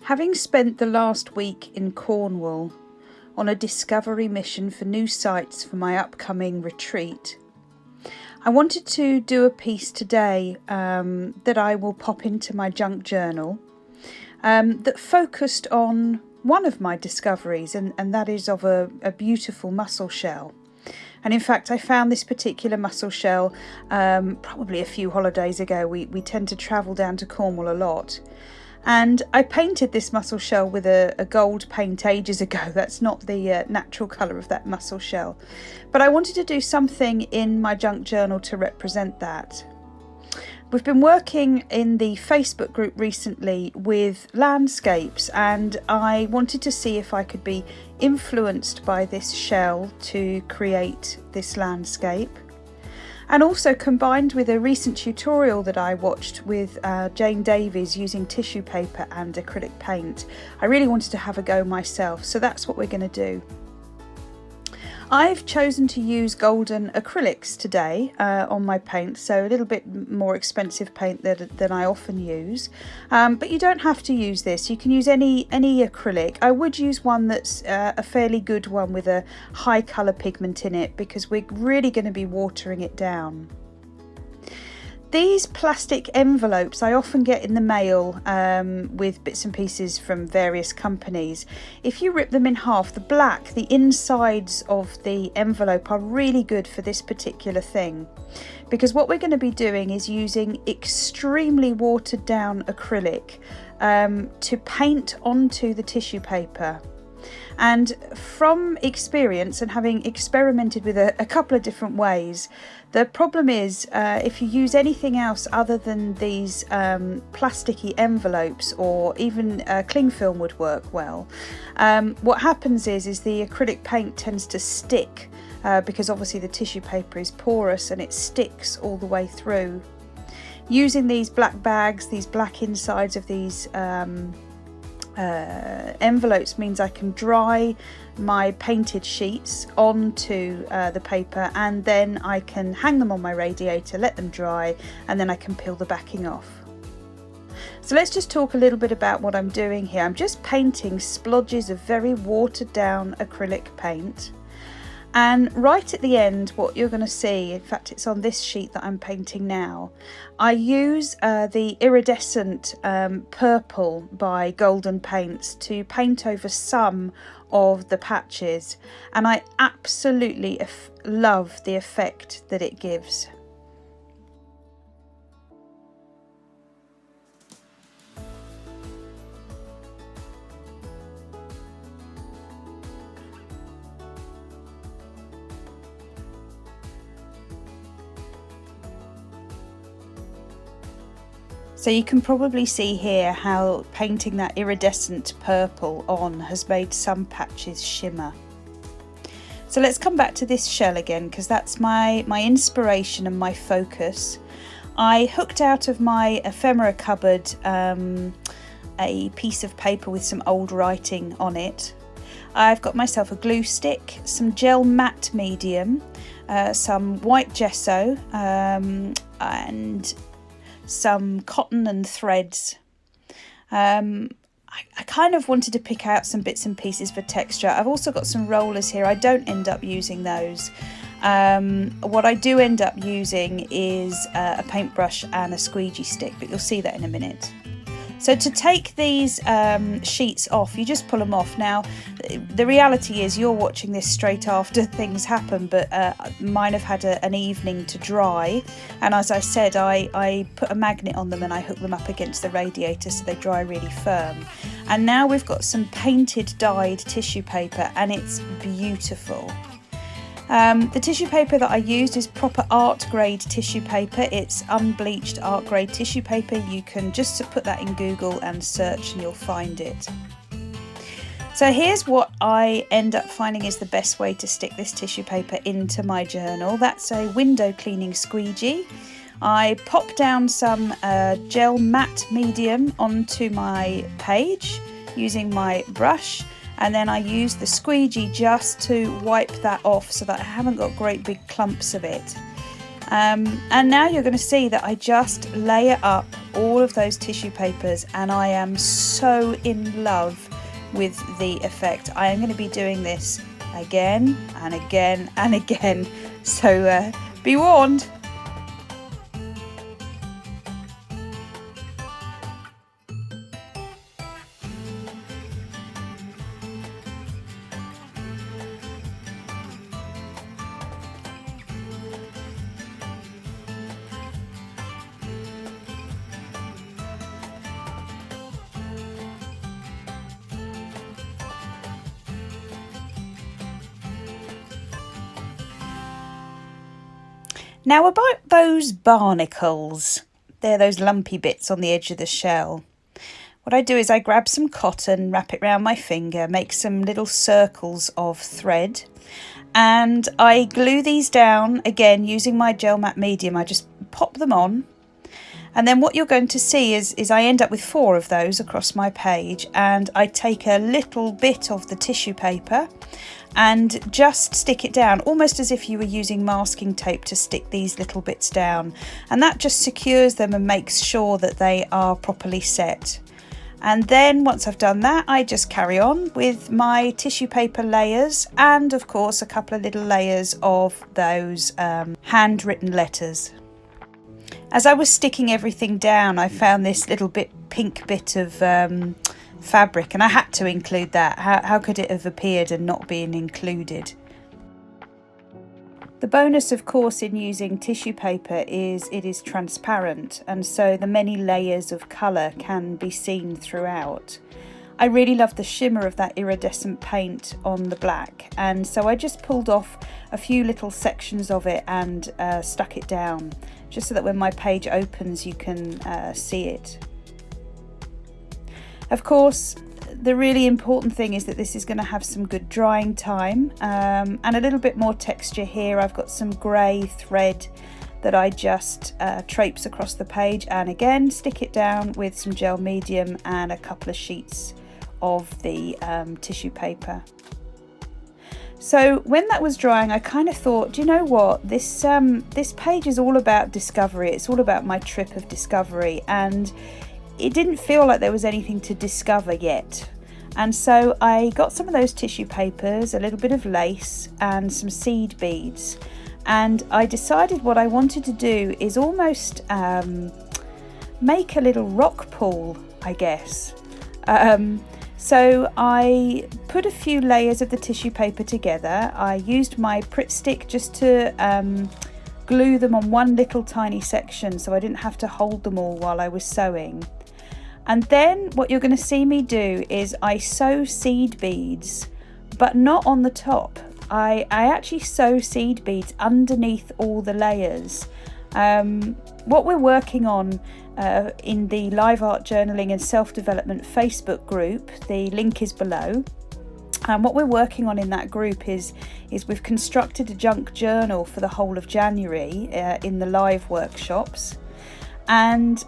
Having spent the last week in Cornwall on a discovery mission for new sites for my upcoming retreat, I wanted to do a piece today that I will pop into my junk journal that focused on one of my discoveries, and that is of a beautiful mussel shell. And in fact, I found this particular mussel shell probably a few holidays ago. We tend to travel down to Cornwall a lot. And I painted this mussel shell with a gold paint ages ago. That's not the natural colour of that mussel shell. But I wanted to do something in my junk journal to represent that. We've been working in the Facebook group recently with landscapes, and I wanted to see if I could be influenced by this shell to create this landscape. And also combined with a recent tutorial that I watched with Jane Davies using tissue paper and acrylic paint, I really wanted to have a go myself, so that's what we're going to do. I've chosen to use golden acrylics today on my paint, so a little bit more expensive paint than I often use. But you don't have to use this. You can use any acrylic. I would use one that's a fairly good one with a high colour pigment in it, because we're really going to be watering it down. These plastic envelopes I often get in the mail with bits and pieces from various companies. If you rip them in half, the insides of the envelope are really good for this particular thing, because what we're going to be doing is using extremely watered down acrylic to paint onto the tissue paper. And from experience and having experimented with a couple of different ways, the problem is if you use anything else other than these plasticky envelopes, or even cling film would work well. What happens is the acrylic paint tends to stick because obviously the tissue paper is porous and it sticks all the way through. Using these black bags, these black insides of these envelopes means I can dry my painted sheets onto the paper, and then I can hang them on my radiator, let them dry, and then I can peel the backing off. So let's just talk a little bit about what I'm doing here. I'm just painting splodges of very watered down acrylic paint. And right at the end, what you're going to see, in fact it's on this sheet that I'm painting now, I use the iridescent purple by Golden Paints to paint over some of the patches, and I absolutely love the effect that it gives. So you can probably see here how painting that iridescent purple on has made some patches shimmer. So let's come back to this shell again, because that's my inspiration and my focus. I hooked out of my ephemera cupboard a piece of paper with some old writing on it. I've got myself a glue stick, some gel matte medium, some white gesso, and some cotton and threads. I kind of wanted to pick out some bits and pieces for texture. I've also got some rollers here. I don't end up using those. What I do end up using is a paintbrush and a squeegee stick, but you'll see that in a minute. So to take these sheets off, you just pull them off. Now, the reality is you're watching this straight after things happen, but mine have had an evening to dry. And as I said, I put a magnet on them and I hook them up against the radiator so they dry really firm. And now we've got some painted dyed tissue paper, and it's beautiful. The tissue paper that I used is proper art grade tissue paper. It's unbleached art grade tissue paper. You can just put that in Google and search and you'll find it. So here's what I end up finding is the best way to stick this tissue paper into my journal. That's a window cleaning squeegee. I pop down some gel matte medium onto my page using my brush, and then I use the squeegee just to wipe that off so that I haven't got great big clumps of it. And now you're going to see that I just layer up all of those tissue papers, and I am so in love with the effect. I am going to be doing this again and again and again, so be warned. Now about those barnacles, they're those lumpy bits on the edge of the shell. What I do is I grab some cotton, wrap it around my finger, make some little circles of thread, and I glue these down again using my gel matte medium. I just pop them on, and then what you're going to see is I end up with 4 of those across my page, and I take a little bit of the tissue paper and just stick it down, almost as if you were using masking tape to stick these little bits down, and that just secures them and makes sure that they are properly set. And then once I've done that, I just carry on with my tissue paper layers, and of course a couple of little layers of those handwritten letters. As I was sticking everything down, I found this little pink bit of fabric, and I had to include that. How could it have appeared and not been included? The bonus, of course, in using tissue paper is it is transparent, and so the many layers of colour can be seen throughout. I really love the shimmer of that iridescent paint on the black, and so I just pulled off a few little sections of it and stuck it down, just so that when my page opens you can see it. Of course, the really important thing is that this is going to have some good drying time, and a little bit more texture here. I've got some grey thread that I just traipse across the page, and again stick it down with some gel medium and a couple of sheets of the tissue paper. So when that was drying, I kind of thought, do you know what, this page is all about discovery. It's all about my trip of discovery, and it didn't feel like there was anything to discover yet. And so I got some of those tissue papers, a little bit of lace and some seed beads, and I decided what I wanted to do is almost make a little rock pool, I guess. So I put a few layers of the tissue paper together. I used my Pritt stick just to glue them on one little tiny section, so I didn't have to hold them all while I was sewing. And then what you're going to see me do is I sew seed beads, but not on the top. I actually sew seed beads underneath all the layers. What we're working on in the Live Art Journaling and Self-Development Facebook group, the link is below. And what we're working on in that group is we've constructed a junk journal for the whole of January in the live workshops. And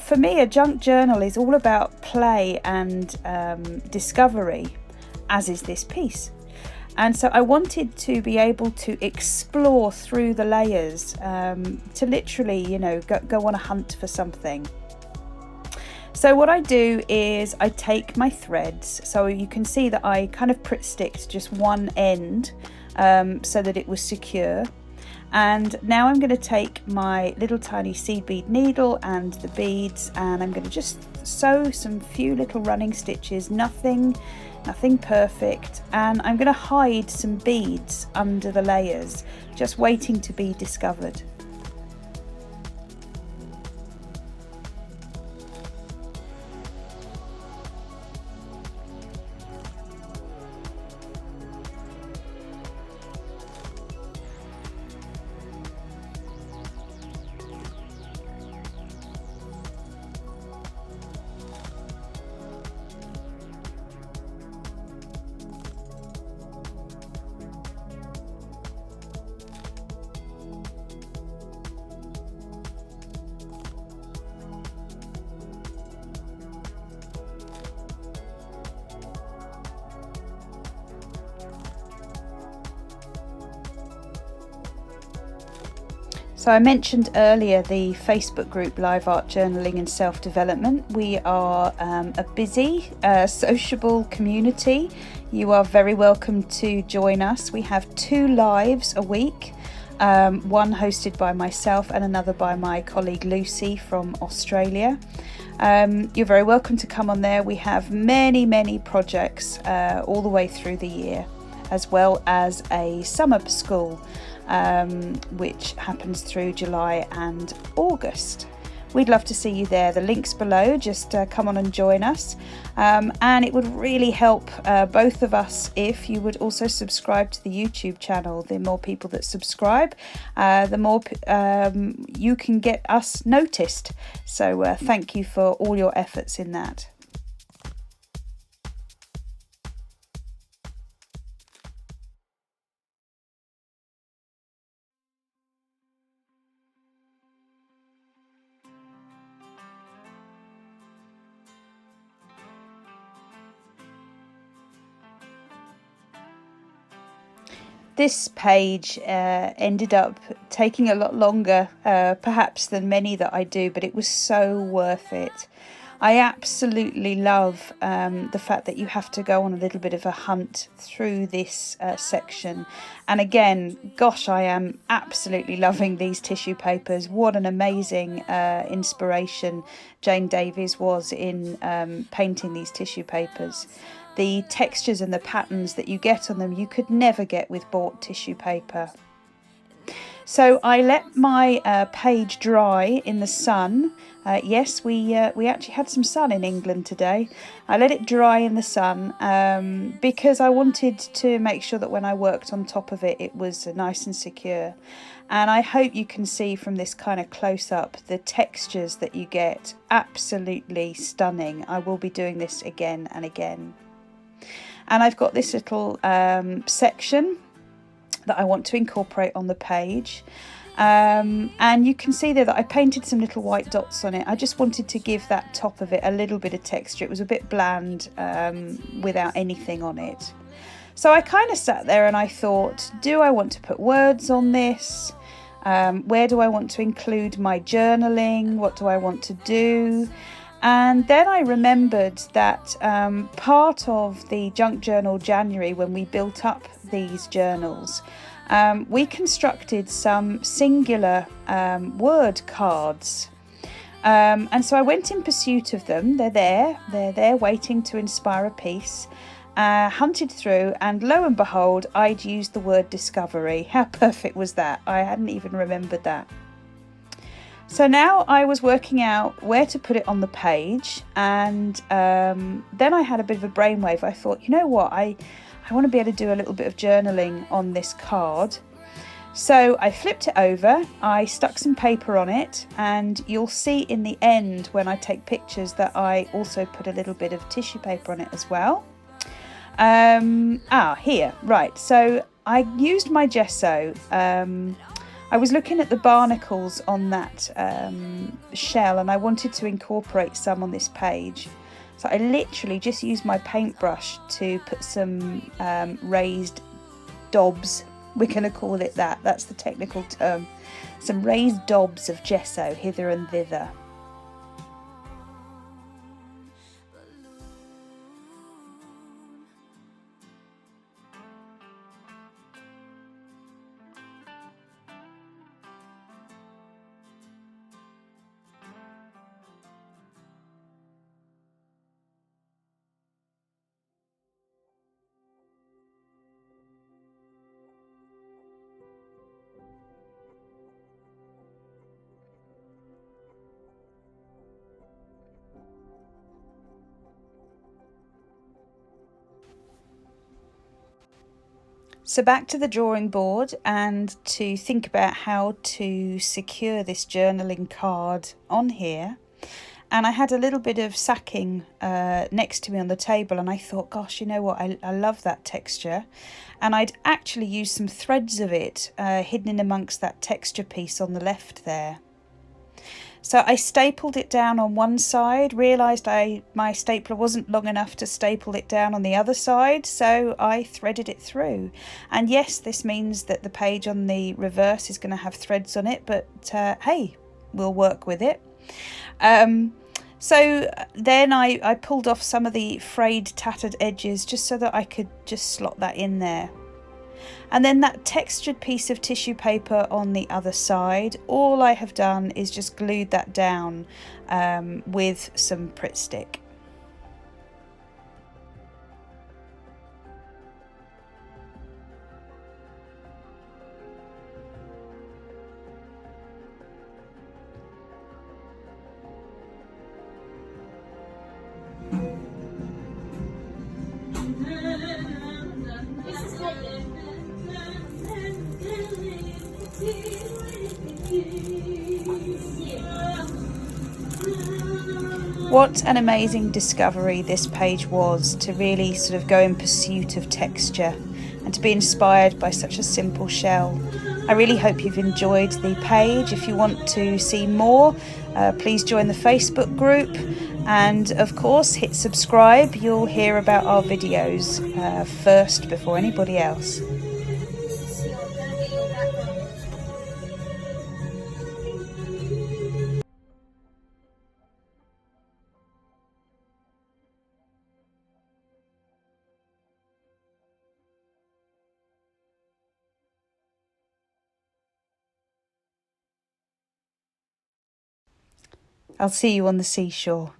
for me, a junk journal is all about play and discovery, as is this piece. And so I wanted to be able to explore through the layers, to literally, you know, go on a hunt for something. So what I do is I take my threads, so you can see that I kind of Pritt sticked just one end so that it was secure. And now I'm going to take my little tiny seed bead needle and the beads, and I'm going to just sew some few little running stitches, nothing perfect, and I'm going to hide some beads under the layers, just waiting to be discovered. So I mentioned earlier the Facebook group Live Art Journaling and Self-Development. We are a busy, sociable community. You are very welcome to join us. We have 2 lives a week, one hosted by myself and another by my colleague Lucy from Australia. You're very welcome to come on there. We have many projects all the way through the year, as well as a summer school which happens through July and August. We'd love to see you there. The link's below. Just come on and join us. And it would really help both of us if you would also subscribe to the YouTube channel. The more people that subscribe, the more you can get us noticed. So thank you for all your efforts in that. This page ended up taking a lot longer, perhaps than many that I do, but it was so worth it. I absolutely love the fact that you have to go on a little bit of a hunt through this section. And again, gosh, I am absolutely loving these tissue papers. What an amazing inspiration Jane Davies was in painting these tissue papers. The textures and the patterns that you get on them, you could never get with bought tissue paper. So I let my page dry in the sun. Yes, we actually had some sun in England today. I let it dry in the sun because I wanted to make sure that when I worked on top of it, it was nice and secure. And I hope you can see from this kind of close-up the textures that you get. Absolutely stunning. I will be doing this again and again. And I've got this little section that I want to incorporate on the page. And you can see there that I painted some little white dots on it. I just wanted to give that top of it a little bit of texture. It was a bit bland without anything on it. So I kind of sat there and I thought, do I want to put words on this? Where do I want to include my journaling? What do I want to do? And then I remembered that part of the Junk Journal January, when we built up these journals, we constructed some singular word cards. And so I went in pursuit of them. They're there waiting to inspire a piece. Hunted through, and lo and behold, I'd used the word discovery. How perfect was that? I hadn't even remembered that. So now I was working out where to put it on the page, and then I had a bit of a brainwave. I thought, you know what, I want to be able to do a little bit of journaling on this card. So I flipped it over, I stuck some paper on it, and you'll see in the end when I take pictures that I also put a little bit of tissue paper on it as well. Here, right, so I used my gesso. I was looking at the barnacles on that shell, and I wanted to incorporate some on this page. So I literally just used my paintbrush to put some raised daubs, we're going to call it that, that's the technical term, some raised daubs of gesso hither and thither. So back to the drawing board and to think about how to secure this journaling card on here. And I had a little bit of sacking next to me on the table, and I thought, gosh, you know what, I love that texture. And I'd actually used some threads of it hidden in amongst that texture piece on the left there. So I stapled it down on one side, realised my stapler wasn't long enough to staple it down on the other side, so I threaded it through. And yes, this means that the page on the reverse is going to have threads on it, but hey, we'll work with it. So then I pulled off some of the frayed, tattered edges just so that I could just slot that in there. And then that textured piece of tissue paper on the other side, all I have done is just glued that down with some Pritt stick. What an amazing discovery this page was, to really sort of go in pursuit of texture and to be inspired by such a simple shell. I really hope you've enjoyed the page. If you want to see more, please join the Facebook group, and of course hit subscribe. You'll hear about our videos first before anybody else. I'll see you on the seashore.